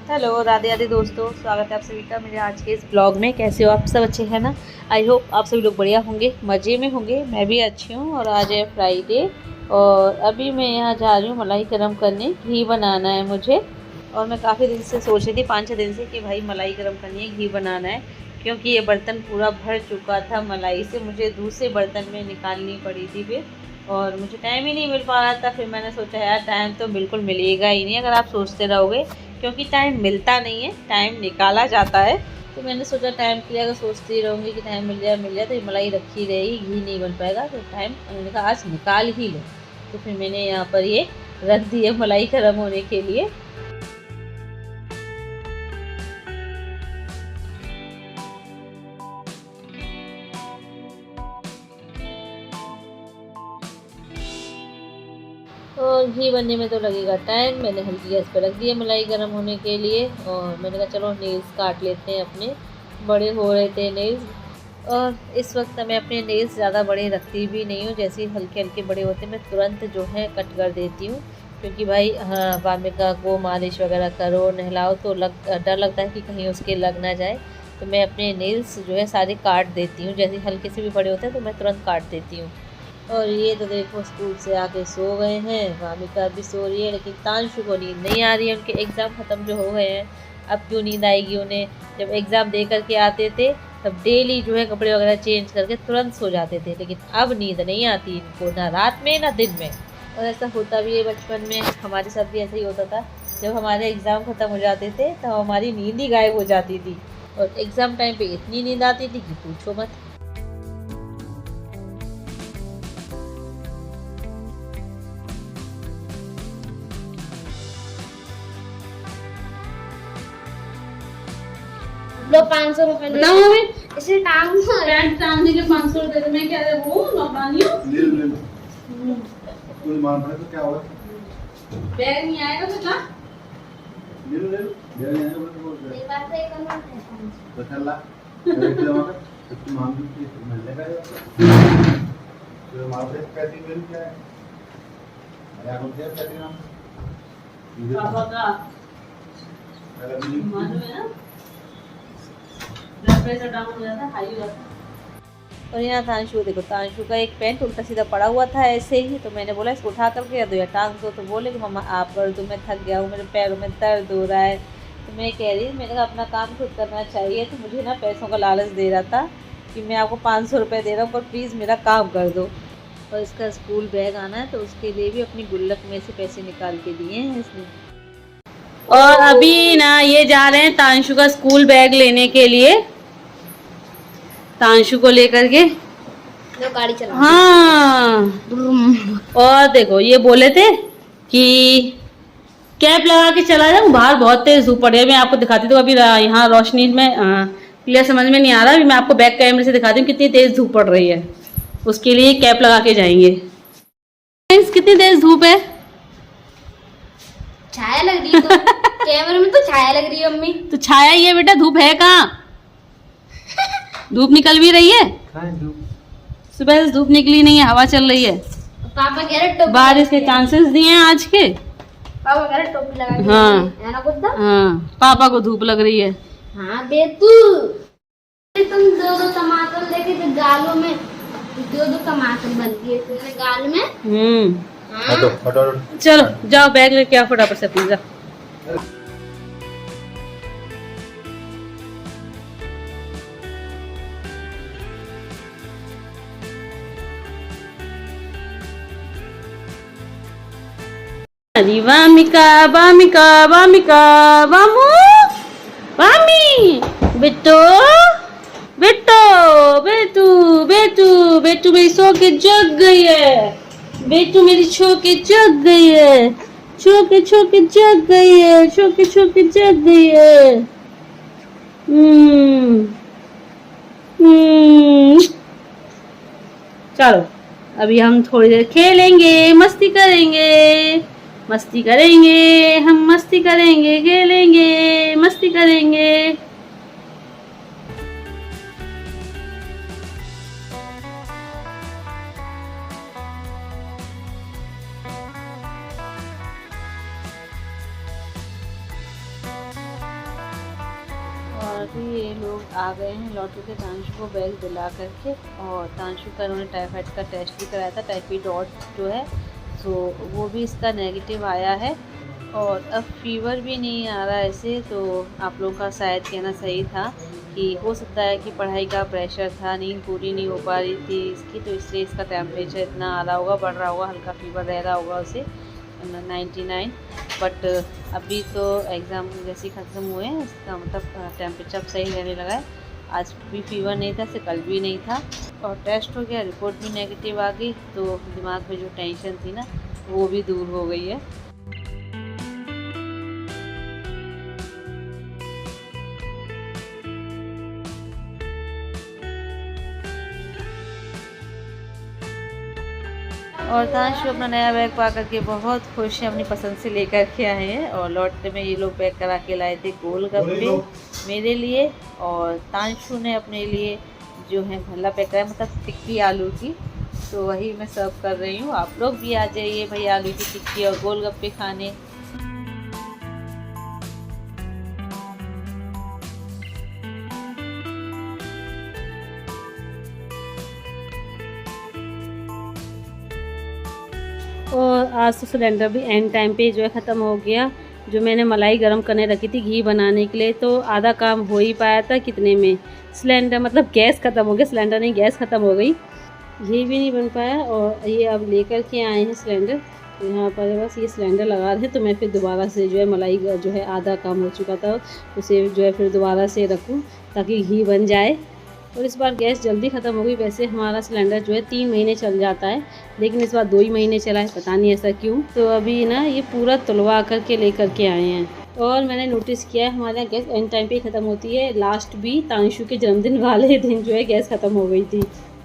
Hello Radhe Radhe दोस्तों, स्वागत है आप सभी का मेरे आज के इस ब्लॉग में। कैसे हो आप सब? अच्छे हैं ना? आई होप आप सभी लोग बढ़िया होंगे, मज़े में होंगे। मैं भी अच्छी हूँ। और आज है फ्राइडे और अभी मैं यहाँ जा रही हूँ मलाई गरम करने। घी बनाना है मुझे और मैं काफ़ी दिन से सोच रही थी, 5-6 दिन से, कि भाई मलाई गरम करनी है, घी बनाना है। क्योंकि ये बर्तन पूरा भर चुका था मलाई से, मुझे दूसरे बर्तन में निकालनी पड़ी थी फिर, और मुझे टाइम ही नहीं मिल पा रहा था। फिर मैंने सोचा यार टाइम तो बिल्कुल मिलेगा ही नहीं अगर आप सोचते रहोगे, क्योंकि टाइम मिलता नहीं है, टाइम निकाला जाता है। तो मैंने सोचा टाइम के लिए अगर सोचती रहूँगी कि टाइम मिल जाए तो ये मलाई रखी रहेगी, घी नहीं बन पाएगा। तो टाइम मैंने कहा आज निकाल ही लो। तो फिर मैंने यहाँ पर ये रख दी है मलाई गर्म होने के लिए। और घी बनने में तो लगेगा टाइम। मैंने हल्की गैस पर रख दिया मलाई गर्म होने के लिए और मैंने कहा चलो नेल्स काट लेते हैं अपने। बड़े हो रहे थे नेल्स और इस वक्त मैं अपने नेल्स ज़्यादा बड़े रखती भी नहीं हूँ। जैसे ही हल्के हल्के बड़े होते हैं मैं तुरंत जो है कट कर देती हूँ, क्योंकि भाई हाँ वामिका को मालिश वगैरह करो, नहलाओ तो डर लगता है कि कहीं उसके लग ना जाए। तो मैं अपने नेल्स जो है सारे काट देती हूँ। जैसे हल्के से भी बड़े होते हैं तो मैं तुरंत काट देती हूँ। और ये तो देखो स्कूल से आके सो गए हैं, वामिका भी सो रही है, लेकिन तांशु को नींद नहीं आ रही है। उनके एग्ज़ाम ख़त्म जो हो गए हैं, अब क्यों नींद आएगी उन्हें? जब एग्ज़ाम दे करके आते थे तब डेली जो है कपड़े वगैरह चेंज करके तुरंत सो जाते थे, लेकिन अब नींद नहीं आती इनको, ना रात में ना दिन में। और ऐसा होता भी है, बचपन में हमारे साथ भी ऐसा ही होता था। जब हमारे एग्ज़ाम ख़त्म हो जाते थे तब हमारी नींद ही गायब हो जाती थी और एग्ज़ाम टाइम पे इतनी नींद आती थी कि पूछो मत। लो 500 रुपए बताओ हमें इसे टांग पैंट टांगने के 500 रुपए तो मैं क्या वो नौबानी हूँ। ले लो कोई मान रहा है तो क्या हुआ? बैग नहीं आएगा तो क्या? ले लो बैग नहीं आएगा तो बोल रहे मेरे पास एक अमाउंट है तो चल ला एक जमा कर तो मान भी कि मिल जाएगा। तो मार दे पैसे मिल क्या है? अरे आप क्या पैसे नाम पापा का अगर मालूम है ना, ब्लड प्रेशर डाउन हो जाता है, हाई हो जाता है। और यहाँ तांशु देखो, तांशु का एक पैंट उल्टा सीधा पड़ा हुआ था ऐसे ही। तो मैंने बोला इसको उठा करके दो या टांग दो, तो बोले कि मम्मा आप कर दो, मैं थक गया हूँ, मेरे पैरों में दर्द हो रहा है। तो मैं कह रही, मैंने कहा अपना काम खुद करना चाहिए। तो मुझे ना पैसों का लालच दे रहा था कि मैं आपको 500 रुपये दे रहा हूँ, पर प्लीज़ मेरा काम कर दो। और इसका स्कूल बैग आना है तो उसके लिए भी अपनी गुल्लक में से पैसे निकाल के दिए हैं इसने। और अभी ना ये जा रहे हैं तांशु का स्कूल बैग लेने के लिए, तांशु को लेकर के। लो गाड़ी चला। हाँ, और देखो ये बोले थे कि कैप लगा के चला जाऊँ, बाहर बहुत तेज धूप पड़ रही है। मैं आपको दिखाती हूँ, अभी यहाँ रोशनी में क्लियर समझ में नहीं आ रहा। अभी मैं आपको बैक कैमरे से दिखाती हूँ कितनी तेज धूप पड़ रही है। उसके लिए कैप लगा के जाएंगे। कितनी तेज धूप है। छाया लग रही है तो कैमरे में तो छाया लग रही है अम्मी। तो छाया ही है बेटा, धूप है कहाँ? धूप निकल भी रही है, सुबह से धूप निकली नहीं है, हवा चल रही है। पापा कह रहे टोपी बारिश के चांसेस दिए हैं आज के। पापा कह रहे टोपी लगा के हाँ। है ना कुत्ता। हाँ, पापा को धूप लग रही है। हाँ बेतू, तुम दो टमाटर लेके तो गालों में दो टमाटर बन गए तुम्हारे गाल में। हाँ? हटो हटो चलो जाओ बैग लेके आओ फटाफट से पिज्जा। अरे वामिका वामिका वामिका वामू वामी बेटो बेटो बेटू बेटू बेटू मेरी सो के जग गई है। बेटू मेरी छो के जग गई है, छो के जग गई है, छो के जग गई है। चलो अभी हम थोड़ी देर खेलेंगे, मस्ती करेंगे, मस्ती करेंगे, हम मस्ती करेंगे, खेलेंगे, मस्ती करेंगे। अभी ये लोग आ गए हैं लौट के तांशु को बैग दिला करके, और तांशु का उन्होंने टाइफाइड का टेस्ट भी कराया था, टाइफाइड डॉट जो है सो वो भी इसका नेगेटिव आया है, और अब फीवर भी नहीं आ रहा ऐसे। तो आप लोगों का शायद कहना सही था कि हो सकता है कि पढ़ाई का प्रेशर था, नींद पूरी नहीं हो पा रही थी इसकी, तो इसलिए इसका टेम्परेचर इतना आ रहा होगा, बढ़ रहा होगा, हल्का फीवर रह रहा होगा उसे 99। बट अभी तो एग्ज़ाम जैसे ही ख़त्म हुए हैं, इसका मतलब टेम्परेचर सही रहने लगा है। आज भी फीवर नहीं था, से कल भी नहीं था, और टेस्ट हो गया, रिपोर्ट भी नेगेटिव आ गई, तो दिमाग में जो टेंशन थी ना वो भी दूर हो गई है। और तांशु अपना नया बैग पा करके बहुत खुश है, अपनी पसंद से लेकर के आए हैं, और लौटते में ये लोग पैक करा के लाए थे गोलगप्पे मेरे लिए, और तांशु ने अपने लिए जो है भल्ला पैक कराया, मतलब टिक्की आलू की, तो वही मैं सर्व कर रही हूँ। आप लोग भी आ जाइए भाई आलू की टिक्की और गोलगप्पे खाने। और आज तो सिलेंडर भी एंड टाइम पे जो है ख़त्म हो गया। जो मैंने मलाई गरम करने रखी थी घी बनाने के लिए, तो आधा काम हो ही पाया था, कितने में सिलेंडर मतलब गैस ख़त्म हो गया, सिलेंडर नहीं गैस ख़त्म हो गई, घी भी नहीं बन पाया। और ये अब लेकर के आए हैं सिलेंडर, तो यहाँ पर बस ये सिलेंडर लगा रहे, तो मैं फिर दोबारा से जो है मलाई जो है आधा काम हो चुका था उसे जो है फिर दोबारा से रखूँ ताकि घी बन जाए। और इस बार गैस जल्दी ख़त्म हो गई। वैसे हमारा सिलेंडर जो है 3 महीने चल जाता है, लेकिन इस बार 2 ही महीने चला है, पता नहीं ऐसा क्यों। तो अभी ना ये पूरा तुलवा करके लेकर के आए हैं। और मैंने नोटिस किया है हमारे यहाँ गैस एंड टाइम पे ख़त्म होती है। लास्ट भी तांशु के जन्मदिन वाले दिन जो है गैस ख़त्म हो गई थी,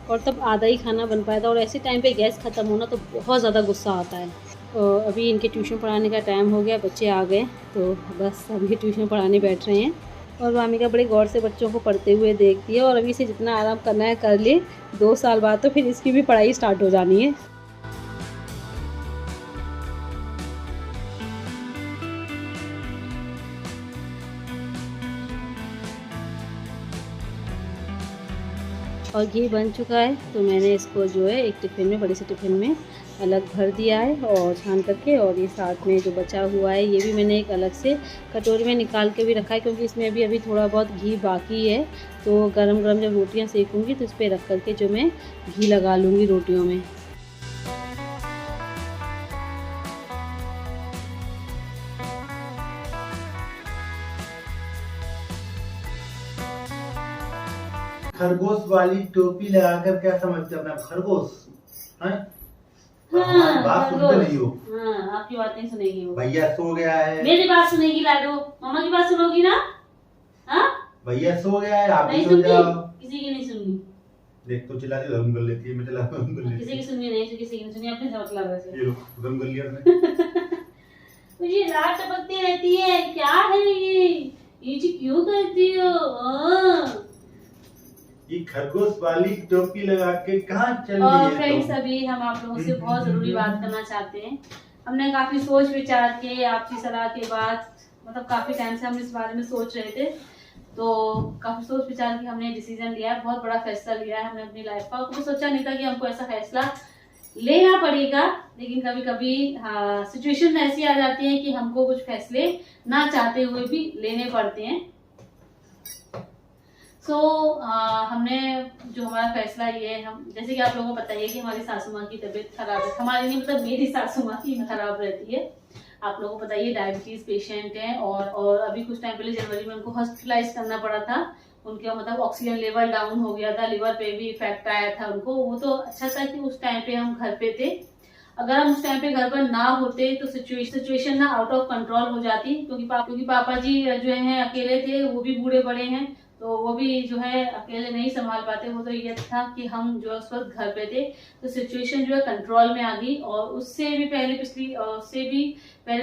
और तब आधा ही खाना बन पाया था। और ऐसे टाइम पे गैस ख़त्म होना तो बहुत ज़्यादा गुस्सा आता है। और अभी इनके ट्यूशन पढ़ाने का टाइम हो गया, बच्चे आ गए, तो बस अभी ट्यूशन पढ़ाने बैठ रहे हैं। और वामिका बड़े गौर से बच्चों को पढ़ते हुए देखती है, और अभी से जितना आराम करना है कर ले, 2 साल बाद तो फिर इसकी भी पढ़ाई स्टार्ट हो जानी है। और घी बन चुका है, तो मैंने इसको जो है एक टिफ़िन में, बड़ी से टिफ़िन में अलग भर दिया है और छान करके। और ये साथ में जो बचा हुआ है ये भी मैंने एक अलग से कटोरी में निकाल के भी रखा है, क्योंकि इसमें अभी थोड़ा बहुत घी बाकी है। तो गरम गरम जब रोटियां सेकूंगी तो इस पर रख करके जो मैं घी लगा लूँगी रोटियों में। खरगोश वाली टोपी लगाकर क्या समझते अपना खरगोश हैं? हाँ, बात सुनते नहीं हो। हाँ, आपकी बात नहीं सुनेगी वो। भैया सो गया है, मेरी बात सुनेगी लाडो, मामा की बात सुनोगी ना? हाँ, भैया सो गया है, आप भी नहीं सो सुनती, जाओ। किसी की नहीं सुननी। देख तो चिल्लाती धर्म कर लेती है, मैं चिल्ला धर्म कर लेती किसी की सुननी नहीं, किसी की नहीं सुननी, अपने से मतलब वैसे। है। ये लो धर्म कर लिया उसने। मुझे रात टपकती रहती है, क्या है ये जी क्यों करती हो? ये खरगोश वाली टोपी लगा के कहाँ चल रही और है फ्रेंड्स, तुम? अभी हम आप लोगों से बहुत ज़रूरी बात करना चाहते हैं। हमने काफ़ी सोच विचार के, आपकी सलाह के बाद, मतलब काफ़ी टाइम से हम इस बारे में सोच रहे थे, तो काफ़ी सोच विचार के हमने डिसीजन लिया है, बहुत बड़ा फैसला लिया है हमने अपनी लाइफ का। कभी सोचा नहीं था कि हमको ऐसा फैसला लेना पड़ेगा, लेकिन कभी कभी सिचुएशन ऐसी आ जाती है कि हमको कुछ फैसले ना चाहते हुए भी लेने पड़ते हैं। हमने जो हमारा फैसला ये है, हम जैसे कि आप लोगों को पता है कि हमारी सासू माँ की तबीयत खराब है, हमारी नहीं मतलब मेरी सासू माँ की खराब रहती है। आप लोगों को पता है डायबिटीज पेशेंट हैं, और अभी कुछ टाइम पहले जनवरी में उनको हॉस्पिटलाइज करना पड़ा था। उनका मतलब ऑक्सीजन लेवल डाउन हो गया था, लिवर पे भी इफेक्ट आया था उनको। वो तो अच्छा था कि उस टाइम पे हम घर पे थे, अगर हम उस टाइम पे घर पर ना होते तो सिचुएशन ना आउट ऑफ कंट्रोल हो जाती, क्योंकि पापा जी जो हैं अकेले थे, वो भी बूढ़े बड़े हैं, तो वो भी जो है अकेले नहीं संभाल पाते। वो तो ये था कि हम जो उस वक्त घर पे थे, तो सिचुएशन जो है कंट्रोल में आ गई। और उससे भी पहले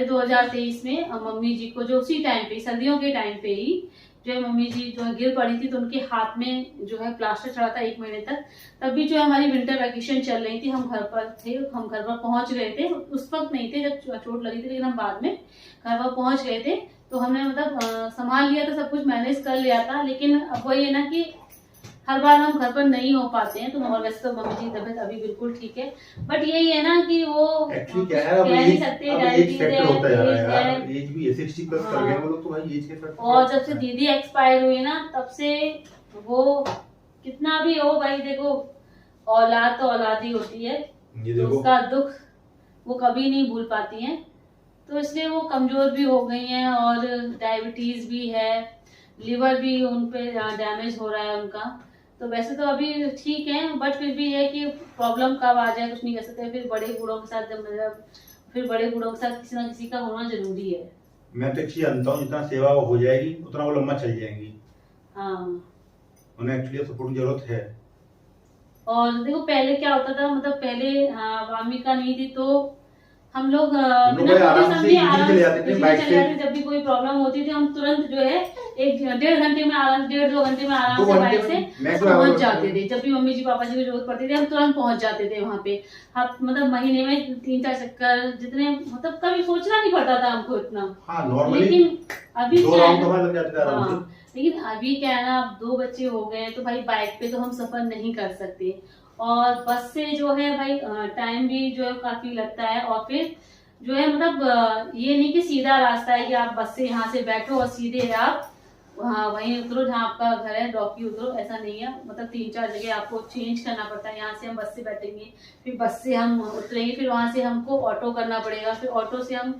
2023 में मम्मी जी को जो उसी टाइम पे, सर्दियों के टाइम पे ही जो है मम्मी जी जो है गिर पड़ी थी, तो उनके हाथ में जो है प्लास्टर चढ़ा था 1 महीने तक। तब भी जो है हमारी विंटर वैकेशन चल रही थी, हम घर पर थे, हम घर पर पहुंच गए थे। उस वक्त नहीं थे जब चोट लगी थी, लेकिन हम बाद में घर पर पहुंच गए थे। तो हमने मतलब संभाल लिया था, सब कुछ मैनेज कर लिया था। लेकिन अब वही है ना कि हर बार हम घर पर नहीं हो पाते हैं। तो और वैसे तो मम्मी जी की तबीयत अभी बिल्कुल ठीक है, बट यही है ना कि वो एक्चुअली क्या है, कह नहीं सकते, अब एज डायबिटीज फैक्टर होता जा रहा है है, यार, एज भी 60 प्लस कर गए वो लोग तो भाई एज के फैक्टर। और जब से दीदी एक्सपायर हुई ना तब से वो कितना भी हो भाई, देखो औलाद तो औलाद ही होती है, ये तो देखो उसका दुख वो कभी नहीं भूल पाती हैं। तो इसलिए वो कमजोर भी हो गई हैं और डायबिटीज भी है, लिवर भी उन पे डैमेज हो रहा है उनका। तो वैसे तो अभी ठीक है, बट फिर भी है कि प्रॉब्लम कब आ जाए कुछ नहीं कर सकते। फिर बड़े बूढ़ों के साथ फिर बड़े बूढ़ों के साथ किसी ना किसी का होना जरूरी है। मैं तो एक्चुअली जानता हूँ जितना सेवा हो जाएगी उतना वो लंबा चल जाएंगी। हाँ, उन्हें एक्चुअली सपोर्ट की जरूरत है। और देखो पहले क्या होता था, मतलब पहले वामिका नहीं थी तो हम लोग आराम से इजीली चले जाते थे बाइक से। जब भी कोई प्रॉब्लम होती थी हम तुरंत जो है 1-1.5 घंटे में आराम, 1.5-2 घंटे में आराम से बाइक से पहुंच जाते थे। जब भी मम्मी जी पापा जी को जरूरत पड़ती थी हम तुरंत पहुंच जाते थे वहाँ पे। हम मतलब महीने में 3-4 चक्कर, जितने मतलब कभी सोचना नहीं पड़ता था हमको इतना। हाँ, नॉर्मली लेकिन अभी 2 राउंड तो लग जाते थे आराम से। लेकिन अभी क्या है ना, अब 2 बच्चे हो गए तो भाई बाइक पे तो हम सफर नहीं कर सकते, और बस से जो है भाई टाइम भी जो है काफी लगता है। और फिर जो है मतलब ये नहीं कि सीधा रास्ता है कि आप बस से यहाँ से बैठो और सीधे आप वहीं उतरो जहाँ आपका घर है, डॉकी उतरो, ऐसा नहीं है। मतलब 3-4 जगह आपको चेंज करना पड़ता है। यहाँ से हम बस से बैठेंगे, फिर बस से हम उतरेंगे, फिर वहां से हमको ऑटो करना पड़ेगा, फिर ऑटो से हम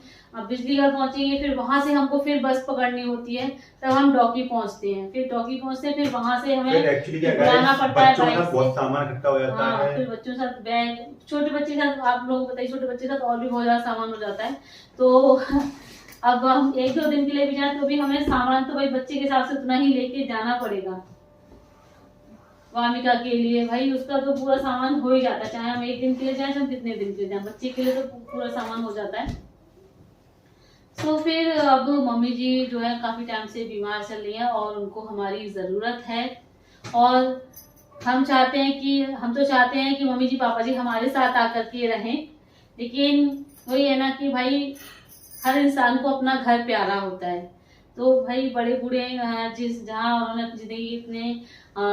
बिजली घर पहुंचेंगे, फिर वहां से हमको फिर बस पकड़नी होती है, तब हम डॉकी पहुंचते हैं। फिर डॉकी पहुंचते हैं, फिर वहां से हमें बुलाना पड़ता है बाइक से। बहुत सामान इकट्ठा हो जाता है। फिर बच्चों के साथ बैग, छोटे बच्चे के साथ आप लोग बताइए, छोटे बच्चे के साथ और भी बहुत ज्यादा सामान हो जाता है। तो अब हम 1-2 दिन के लिए भी जाए तो भी हमें सामान तो भाई बच्चे के हिसाब से उतना ही लेके जाना पड़ेगा। वामिका के लिए भाई उसका तो पूरा सामान हो ही जाता है, चाहे हम 1 दिन के लिए जाए, हम कितने दिन के लिए जाए, बच्चे के लिए तो पूरा सामान हो जाता है। तो फिर अब मम्मी जी जो है काफी टाइम से बीमार चल रही है और उनको हमारी जरूरत है। और हम तो चाहते हैं कि मम्मी जी पापा जी हमारे साथ आकर के रहें, लेकिन वही है ना कि भाई हर इंसान को अपना घर प्यारा होता है। तो भाई बड़े बूढ़े जहाँ उन्होंने अपनी जिंदगी इतने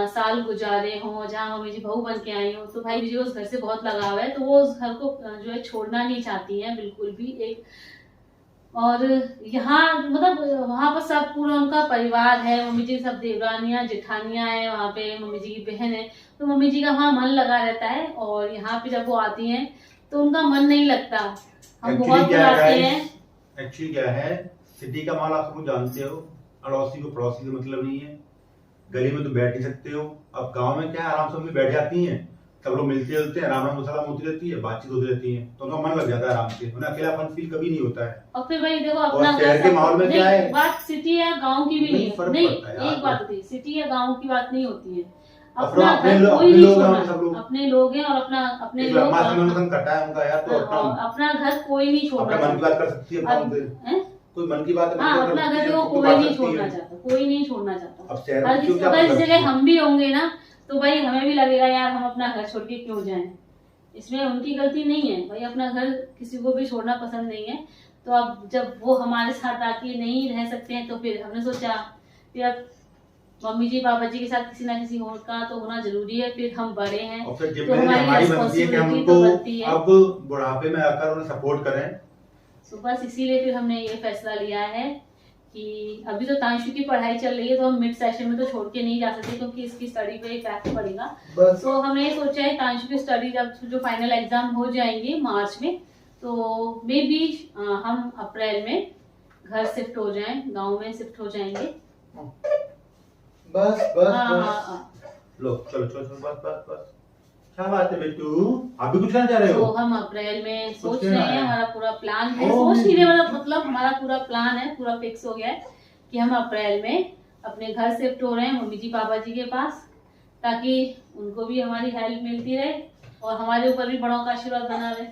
साल गुजारे हों, जहाँ मम्मी जी बहू बन के आई हो, तो भाई मुझे उस घर से बहुत लगाव है। तो वो उस घर को जो है छोड़ना नहीं चाहती हैं बिल्कुल भी एक। और यहाँ मतलब वहाँ पर सब पूरा उनका परिवार है, मम्मी जी सब देवरानियां जेठानियां हैं, वहाँ पे मम्मी जी की बहन है, तो मम्मी जी का वहाँ मन लगा रहता है। और यहाँ पे जब वो आती हैं तो उनका मन नहीं लगता, हम बहुत बुलाते हैं। एक्चुअली क्या है, सिटी का माल आप सब जानते हो, अड़ोसी को पड़ोसी से मतलब नहीं है, गली में तो बैठ ही सकते हो। अब गांव में क्या है, आराम से बैठ जाती हैं, सब लोग मिलते जुलते हैं, आराम सलाम होती रहती है, बातचीत होती रहती है, तो उनका मन लग जाता है आराम से, उन्हें अकेलापन फील कभी नहीं होता है। और फिर भाई देखो अपना शहर के माहौल में क्या है, बात सिटी या गांव की भी नहीं है, नहीं एक बात होती है, सिटी या गांव की बात नहीं होती है। अपना घर कोई नहीं छोड़ना, अपने लोग हैं और अपने लोग अपना घर कोई नहीं छोड़ना, मन की बात कर सकती है, कोई मन की बात अपना घर देखो कोई नहीं छोड़ना चाहता, कोई नहीं छोड़ना चाहता। अगर इस जगह हम भी होंगे ना तो भाई हमें भी लगेगा यार हम अपना घर छोड़ के क्यों जाएं। इसमें उनकी गलती नहीं है भाई, अपना घर किसी को भी छोड़ना पसंद नहीं है। तो अब जब वो हमारे साथ आके नहीं रह सकते हैं तो फिर हमने सोचा कि अब मम्मी जी पापा जी के साथ किसी ना किसी और का तो होना जरूरी है। फिर हम बड़े हैं तो हमारी रिस्पॉन्सिबिलिटी तो बनती है, अब बुढ़ापे में आकर उन्हें सपोर्ट करें। तो बस इसीलिए फिर हमने ये फैसला लिया है कि अभी तो तांशु की पढ़ाई चल रही है, तो हम मिड सेशन में तो छोड़ के नहीं जा सकते क्योंकि इसकी स्टडी पे इफेक्ट पड़ेगा। तो हमने ये सोचा है तांशु की स्टडी जब जो फाइनल एग्जाम हो जाएंगे मार्च में, तो मे बी हम अप्रैल में घर शिफ्ट हो जाएं, गांव में शिफ्ट हो जाएंगे। बस लो चलो बस क्या बात है बेटू, आप भी कुछ करना चाह रहे हो? तो हम अप्रैल में सोच रहे हैं, हमारा पूरा प्लान है, सोच नहीं रहे मतलब हमारा पूरा प्लान है, पूरा फिक्स हो गया है कि हम अप्रैल में अपने घर शिफ्ट हो रहे हैं मम्मी जी पापा जी के पास, ताकि उनको भी हमारी हेल्प मिलती रहे और हमारे ऊपर भी बड़ों का आशीर्वाद बना रहे।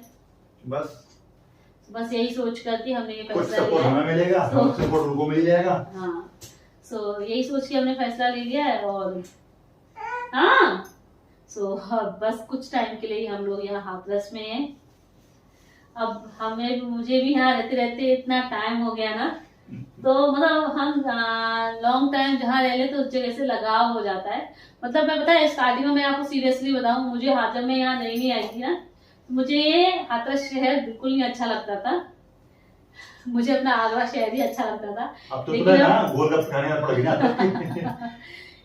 बस यही सोच करके हमने ये फैसला लिया है। हमें मिलेगा, सपोर्ट उनको मिल जाएगा। हाँ, सो यही सोच के हमने फैसला ले लिया है। और हाँ, बस कुछ टाइम के लिए हम लोग यहाँ हाथरस में हैं। अब मुझे भी यहाँ रहते रहते इतना टाइम हो गया ना तो मतलब हम लॉन्ग टाइम जहाँ रह ले तो उस जगह से लगाव हो जाता है। मतलब मैं पता है स्टार्टिंग में मैं आपको सीरियसली बताऊं, मुझे जब मैं यहाँ नई आई थी ना, तो मुझे ये हाथरस शहर बिल्कुल नहीं अच्छा लगता था। मुझे अपना आगरा शहर ही अच्छा लगता था। अब तो लेकिन ना गोलगप्पे खाने का पड़ेगा ना।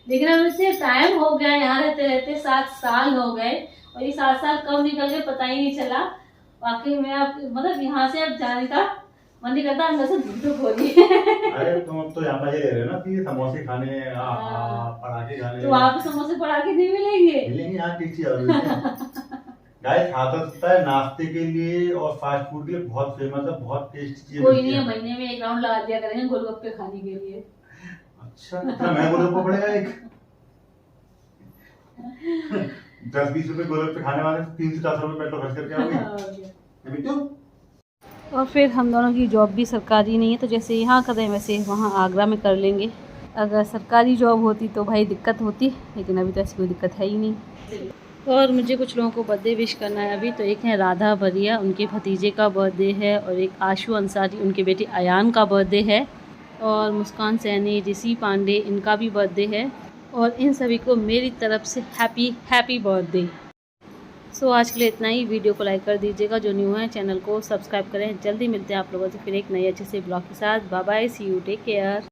लेकिन अब इससे टाइम हो गया, यहाँ रहते रहते 7 साल हो गए, और ये 7 साल कब निकल गए पता ही नहीं चला। वाकई में आप मतलब यहाँ से अब जाने का मन नहीं करता, अंदर से धुक हो रही है। अरे तुम अब तो यहाँ मजे ले रहे हो ना कि समोसे खाने, पराठे खाने। तो वहाँ पे समोसे पराठे नहीं मिलेंगे? मिलेंगे यहाँ टीची और गाइस हाथरस है नाश्ते के लिए और फास्ट फूड के लिए बहुत फेमस है, बहुत टेस्टी चीज। कोई नहीं है, महीने में 1 राउंड लगा दिया करेंगे गोलगप्पे खाने के लिए। अच्छा इतना महंगा गोलगप्पा पड़ेगा एक? 10-20 रुपए गोलगप्पे खाने वाले 3 से 4 रुपए पेट्रोल खर्च करके आओगे। और फिर हम दोनों की जॉब भी सरकारी नहीं है, तो जैसे यहाँ कर रहे हैं वैसे वहाँ आगरा में कर लेंगे। अगर सरकारी जॉब होती तो भाई दिक्कत होती, लेकिन अभी तो ऐसी कोई दिक्कत है ही नहीं। और मुझे कुछ लोगों को बर्थडे विश करना है अभी। तो एक है राधा भरिया, उनके भतीजे का बर्थडे है, और एक आशु अंसारी, उनके बेटी अयान का बर्थडे है, और मुस्कान सैनी, ऋषि पांडे, इनका भी बर्थडे है। और इन सभी को मेरी तरफ से हैप्पी बर्थडे। सो आज के लिए इतना ही। वीडियो को लाइक कर दीजिएगा, जो न्यू है चैनल को सब्सक्राइब करें। जल्दी मिलते हैं आप लोगों से फिर एक नए अच्छे से ब्लॉग के साथ। Bye bye, see you, take care.